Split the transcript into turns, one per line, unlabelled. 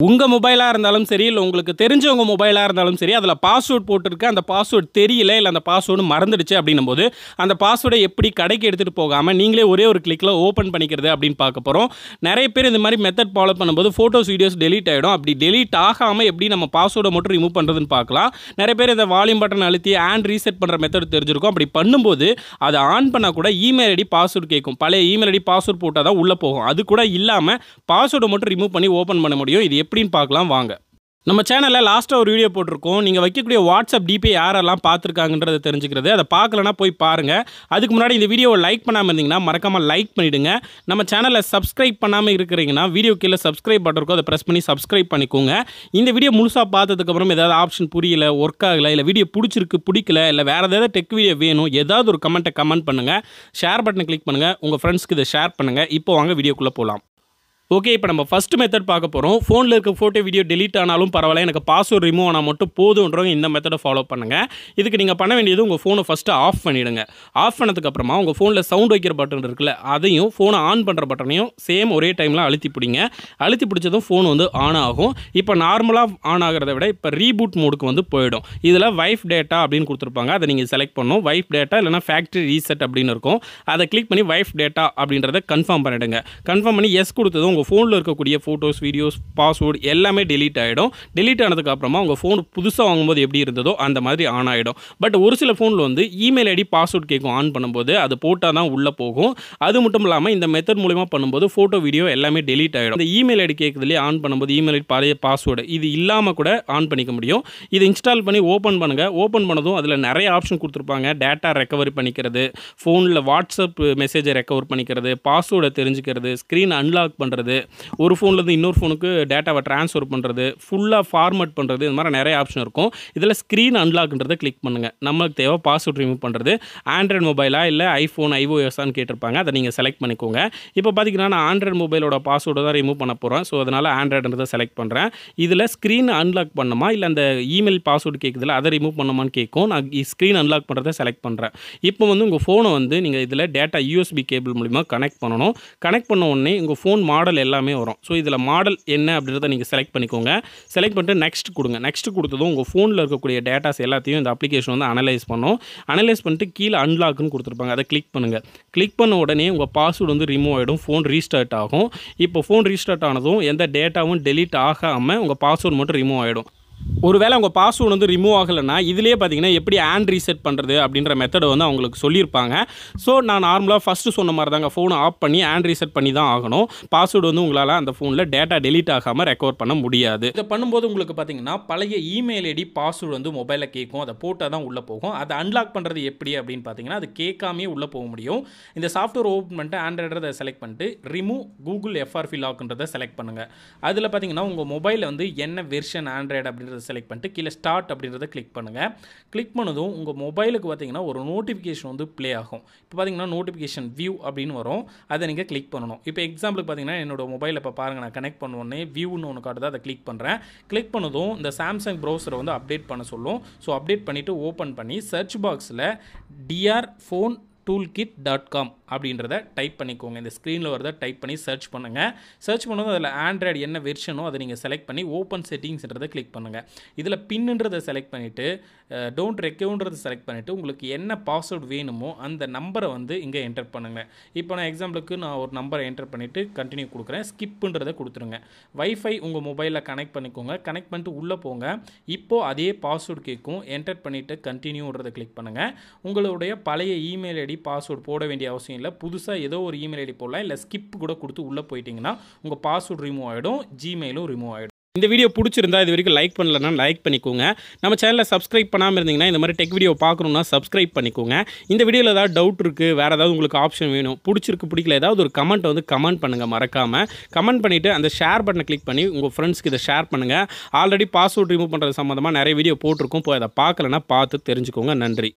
உங்கள் மொபைலாக இருந்தாலும் சரி, இல்லை உங்களுக்கு தெரிஞ்சவங்க மொபைலாக இருந்தாலும் சரி, அதில் பாஸ்வேர்டு போட்டிருக்கு, அந்த பாஸ்வேர்டு தெரியல, இல்லை அந்த பாஸ்வேர்டு மறந்துடுச்சு அப்படின்னும் போது அந்த பாஸ்வேர்டை எப்படி கடைக்கு எடுத்துகிட்டு போகாமல் நீங்களே ஒரே ஒரு கிளிக்கில் ஓப்பன் பண்ணிக்கிறது அப்படின்னு பார்க்க போகிறோம். நிறைய பேர் இந்த மாதிரி மெத்தட் ஃபாலோ பண்ணும்போது ஃபோட்டோஸ் வீடியோஸ் டெலீட் ஆகிடும். அப்படி டெலீட் ஆகாமல் எப்படி நம்ம பாஸ்வேர்டை மட்டும் ரிமூவ் பண்ணுறதுன்னு பார்க்கலாம். நிறைய பேர் இந்த வால்யூம் பட்டன் அழுத்தி அண்ட் ரீசெட் பண்ணுற மெத்தட் தெரிஞ்சிருக்கும். அப்படி பண்ணும்போது அதை ஆன் பண்ணால் கூட இமெயில் ஐடி பாஸ்வேர்டு கேட்கும். பழைய இமெயில் ஐடி பாஸ்வேர்டு போட்டால் தான் உள்ளே போகும். அது கூட இல்லாமல் பாஸ்வேர்டை மட்டும் ரிமூவ் பண்ணி ஓப்பன் பண்ண முடியும். இது எப்படின்னு பார்க்கலாம் வாங்க. நம்ம சேனலில் லாஸ்ட்டாக ஒரு வீடியோ போட்டிருக்கோம். நீங்கள் வைக்கக்கூடிய வாட்ஸ்அப் டிபி யாரெல்லாம் பார்த்துருக்காங்கன்றதை தெரிஞ்சுக்கிறது. அதை பார்க்கலன்னா போய் பாருங்கள். அதுக்கு முன்னாடி இந்த வீடியோவை லைக் பண்ணாமல் இருந்தீங்கன்னா மறக்காமல் லைக் பண்ணிவிடுங்க. நம்ம சேனலில் சப்ஸ்கிரைப் பண்ணாமல் இருக்கிறீங்கன்னா வீடியோ கீழே சப்ஸ்கிரைப் பட்டன் இருக்கும், அதை ப்ரெஸ் பண்ணி சப்ஸ்கிரைப் பண்ணிக்கோங்க. இந்த வீடியோ முழுசாக பார்த்ததுக்கப்புறம் ஏதாவது ஆப்ஷன் புரியல, ஒர்க் ஆகலை, இல்லை வீடியோ பிடிச்சிருக்கு பிடிக்கல, இல்லை வேறு ஏதாவது டெக் வீடியோ வேணும், ஏதாவது ஒரு கமெண்ட்டை கமெண்ட் பண்ணுங்கள். ஷேர் பட்டனை கிளிக் பண்ணுங்கள், உங்கள் ஃப்ரெண்ட்ஸ்க்கு இதை ஷேர் பண்ணுங்கள். இப்போ வாங்க வீடியோக்குள்ளே போகலாம். ஓகே, இப்போ நம்ம ஃபஸ்ட்டு மெத்தட் பார்க்க போகிறோம். ஃபோனில் இருக்க ஃபோட்டோ வீடியோ டெலீட் ஆனாலும் பரவாயில்ல, எனக்கு பாஸ்வேர்டு ரிமூவ் ஆனால் மட்டும் போதுன்றவங்க இந்த மெத்தடை ஃபாலோ பண்ணுங்கள். இதுக்கு நீங்கள் பண்ண வேண்டியது உங்கள் ஃபோனை ஃபஸ்ட்டு ஆஃப் பண்ணிவிடுங்க. ஆஃப் பண்ணதுக்கப்புறமா உங்கள் ஃபோனில் சவுண்ட் வைக்கிற பட்டன் இருக்குல்ல, அதையும் ஃபோனை ஆன் பண்ணுற பட்டனையும் சேம் ஒரே டைமில் அழுத்தி பிடிங்க. அழுத்தி பிடிச்சதும் ஃபோன் வந்து ஆன் ஆகும். இப்போ நார்மலாக ஆன் ஆகிறத விட இப்போ ரீபூட் மோடுக்கு வந்து போயிடும். இதில் வைஃப் டேட்டா அப்படின்னு கொடுத்துருப்பாங்க, அதை நீங்கள் செலக்ட் பண்ணணும். வைஃப் டேட்டா இல்லைனா ஃபேக்ட்ரி ரீசெட் அப்படின்னு இருக்கும். அதை கிளிக் பண்ணி வைஃப் டேட்டா அப்படின்றத கன்ஃபார்ம் பண்ணிவிடுங்க. கன்ஃபார்ம் பண்ணி எஸ் கொடுத்ததும் உங்கள் ஃபோனில் இருக்கக்கூடிய ஃபோட்டோஸ் வீடியோஸ் பாஸ்வேர்டு எல்லாமே டெலீட் ஆகிடும். டெலீட் ஆனதுக்கப்புறமா உங்கள் ஃபோன் புதுசாக வாங்கும்போது எப்படி இருந்ததோ அந்த மாதிரி ஆன் ஆகிடும். பட் ஒரு சில ஃபோனில் வந்து இமெயில் ஐடி பாஸ்வேர்டு கேட்கும். ஆன் பண்ணும்போது அது போட்டால் தான் உள்ளே போகும். அது மட்டும் இல்லாமல் இந்த மெத்தட் மூலிமா பண்ணும்போது ஃபோட்டோ வீடியோ எல்லாமே டெலீட் ஆகிடும். இந்த இமெயில் ஐடி கேட்குறதுலேயே ஆன் பண்ணும்போது இமெயில் ஐடி பழைய பாஸ்வேர்டு இது இல்லாமல் கூட ஆன் பண்ணிக்க முடியும். இதை இன்ஸ்டால் பண்ணி ஓப்பன் பண்ணுங்கள். ஓப்பன் பண்ணதும் அதில் நிறைய ஆப்ஷன் கொடுத்துருப்பாங்க. டேட்டா ரெக்கவரி பண்ணிக்கிறது, ஃபோனில் வாட்ஸ்அப் மெசேஜை ரெக்கவர் பண்ணிக்கிறது, பாஸ்வேர்டை தெரிஞ்சுக்கிறது, ஸ்க்ரீன் அன்லாக் பண்ணுறது, ஒரு ஃபோன்லேருந்து இன்னொரு ஃபோனுக்கு டேட்டாவை ட்ரான்ஸ்ஃபர் பண்ணுறது, ஃபுல்லாக ஃபார்மேட் பண்ணுறது, இது மாதிரி நிறைய ஆப்ஷன் இருக்கும். இதில் ஸ்க்ரீன் அன்லாக்ன்றதை கிளிக் பண்ணுங்கள். நம்மளுக்கு தேவை பாஸ்வேர்ட் ரிமூவ் பண்ணுறது. ஆண்ட்ராய்டு மொபைலா இல்லை ஐஃபோன் ஐஓஎஸ்ஸான்னு கேட்டிருப்பாங்க, அதை நீங்கள் செலக்ட் பண்ணிக்கோங்க. இப்போ பார்த்தீங்கன்னா நான் ஆண்ட்ராய்டு மொபைலோட பாஸ்வேர்டை தான் ரிமூவ் பண்ண போகிறேன். ஸோ அதனால் ஆண்ட்ராய்டுன்றதை செலக்ட் பண்ணுறேன். இதில் ஸ்க்ரீன் அன்லாக் பண்ணுமா இல்லை அந்த இமெயில் பாஸ்வேர்டு கேட்குதில்ல அதை ரிமூவ் பண்ணுமான்னு கேட்கும். நான் ஸ்க்ரீன் அன்லாக் பண்ணுறதை செலக்ட் பண்ணுறேன். இப்போ வந்து உங்கள் ஃபோனை வந்து நீங்கள் இதில் டேட்டா யூஎஸ்பி கேபிள் மூலிமா கனெக்ட் பண்ணணும். கனெக்ட் பண்ண உடனே உங்கள் ஃபோன் மாடல் எல்லாமே வரும். ஸோ இதில் மாடல் என்ன அப்படின்றத நீங்கள் செலக்ட் பண்ணிக்கோங்க. செலக்ட் பண்ணிட்டு நெக்ஸ்ட் கொடுங்க. நெக்ஸ்ட் கொடுத்ததும் உங்கள் ஃபோனில் இருக்கக்கூடிய டேட்டாஸ் எல்லாத்தையும் இந்த அப்ளிகேஷன் வந்து அனலைஸ் பண்ணும். அனலைஸ் பண்ணிட்டு கீழே அன்லாக்னு கொடுத்துருப்பாங்க, அதை கிளிக் பண்ணுங்கள். கிளிக் பண்ண உடனே உங்கள் பாஸ்வேர்டு வந்து ரிமூவ் ஆகிடும். ஃபோன் ரீஸ்டார்ட் ஆகும். இப்போ ஃபோன் ரீஸ்டார்ட் ஆனதும் எந்த டேட்டாவும் டெலீட் ஆகாமல் உங்கள் பாஸ்வேர்டு மட்டும் ரிமூவ் ஆகிடும். ஒருவேளை உங்கள் பாஸ்வேர்டு வந்து ரிமூவ் ஆகலைன்னா இதிலே பார்த்தீங்கன்னா எப்படி ஹேண்ட் ரீசெட் பண்ணுறது அப்படின்ற மெத்தடை வந்து அவங்களுக்கு சொல்லியிருப்பாங்க. ஸோ நான் நார்மலாக ஃபஸ்ட்டு சொன்ன மாதிரி தாங்க ஃபோனை ஆஃப் பண்ணி ஹேண்ட் ரீசெட் பண்ணி தான் ஆகணும். பாஸ்வேர்டு வந்து உங்களால் அந்த ஃபோனில் டேட்டா டெலீட் ஆகாமல் ரெக்கவர் பண்ண முடியாது. இதை பண்ணும்போது உங்களுக்கு பார்த்தீங்கன்னா பழைய இமெயில் ஐடி பாஸ்வேர்டு வந்து மொபைலில் கேட்கும். அதை போட்டால் தான் உள்ளே போகும். அதை அன்லாக் பண்ணுறது எப்படி அப்படின்னு பார்த்தீங்கன்னா அது கேட்காமே உள்ளே போக முடியும். இந்த சாஃப்ட்வேர் ஓப்பன் பண்ணிட்டு ஆண்ட்ராய்டை செலக்ட் பண்ணிட்டு ரிமூவ் கூகுள் எஃப்ஆர்பி லாக்ன்றதை செலக்ட் பண்ணுங்கள். அதில் பார்த்தீங்கன்னா உங்கள் மொபைலில் வந்து என்ன வெர்ஷன் ஆண்ட்ராய்டு அப்படின்றத செலக்ட் பண்ணிட்டு கீழே ஸ்டார்ட் அப்படின்றத கிளிக் பண்ணுங்கள். கிளிக் பண்ணதும் உங்கள் மொபைலுக்கு பார்த்தீங்கன்னா ஒரு நோட்டிஃபிகேஷன் வந்து ப்ளே ஆகும். இப்போ பார்த்தீங்கன்னா நோட்டிஃபிகேஷன் வியூ அப்படின்னு வரும். அதை நீங்கள் கிளிக் பண்ணணும். இப்போ எக்ஸாம்பிளுக்கு பார்த்தீங்கன்னா என்னோட மொபைலில் இப்போ பாருங்கள், நான் கனெக்ட் பண்ணுவோன்னே வியூன்னு ஒன்று காட்டுது, அதை கிளிக் பண்ணுறேன். கிளிக் பண்ணதும் இந்த சாம்சங் ப்ரௌசரை வந்து அப்டேட் பண்ண சொல்லும். ஸோ அப்டேட் பண்ணிவிட்டு ஓப்பன் பண்ணி சர்ச் பாக்ஸில் drphoneToolkit.com அப்படின்றத டைப் பண்ணிக்கோங்க. இந்த ஸ்க்ரீனில் வரதை டைப் பண்ணி சர்ச் பண்ணுங்கள். சர்ச் பண்ணதும் அதில் ஆண்ட்ராய்டு என்ன வெர்ஷனோ அதை நீங்கள் செலக்ட் பண்ணி ஓப்பன் செட்டிங்ஸ்ன்றதை கிளிக் பண்ணுங்கள். இதில் பின்னுன்றதை செலக்ட் பண்ணிவிட்டு டோன்ட் ரெக்கவர்ன்றதை செலக்ட் பண்ணிவிட்டு உங்களுக்கு என்ன பாஸ்வேர்டு வேணுமோ அந்த நம்பரை வந்து இங்கே என்டர் பண்ணுங்கள். இப்போ நான் எக்ஸாம்பிளுக்கு நான் ஒரு நம்பரை என்டர் பண்ணிவிட்டு கண்டினியூ கொடுக்குறேன். ஸ்கிப்புன்றதை கொடுத்துருங்க. வைஃபை உங்கள் மொபைலில் கனெக்ட் பண்ணிக்கோங்க. கனெக்ட் பண்ணிட்டு உள்ளே போங்க. இப்போது அதே பாஸ்வேர்டு கேட்கும். என்டர் பண்ணிவிட்டு கண்டினியூன்றதை கிளிக் பண்ணுங்கள். உங்களுடைய பழைய இமெயில் ஐடி பாஸ்வேர்டு போட வேண்டிய அவசியம் இல்லை. புதுசாக ஏதோ ஒரு இமெயில் ஐடி போடலாம். இல்லை ஸ்கிப் கூட கொடுத்து உள்ளே போயிட்டீங்கன்னா உங்கள் பாஸ்வேர்டு ரிமூவ் ஆகிடும், ஜிமெயிலும் ரிமூவ் ஆகிடும். இந்த வீடியோ பிடிச்சிருந்தா இது வரைக்கும் லைக் பண்ணலன்னா லைக் பண்ணிக்கோங்க. நம்ம சேனலில் சப்ஸ்கிரைப் பண்ணாமல் இருந்தீங்கன்னா இந்த மாதிரி டெக் வீடியோ பார்க்கணுன்னா சப்ஸ்கிரைப் பண்ணிக்கோங்க. இந்த வீடியோவில் ஏதாவது டவுட் இருக்குது, வேறு ஏதாவது உங்களுக்கு ஆப்ஷன் வேணும், பிடிச்சிருக்கு பிடிக்கல ஏதாவது ஒரு கமெண்ட்டை வந்து கமெண்ட் பண்ணுங்கள். மறக்காமல் கமெண்ட் பண்ணிவிட்டு அந்த ஷேர் பட்டனை கிளிக் பண்ணி உங்கள் ஃப்ரெண்ட்ஸ்க்கு இதை ஷேர் பண்ணுங்கள். ஆல்ரெடி பாஸ்வேர்டு ரிமூவ் பண்ணுறது சம்மந்தமாக நிறைய வீடியோ போட்டிருக்கோம். போய் அதை பார்க்கலன்னா பார்த்து தெரிஞ்சுக்கோங்க. நன்றி.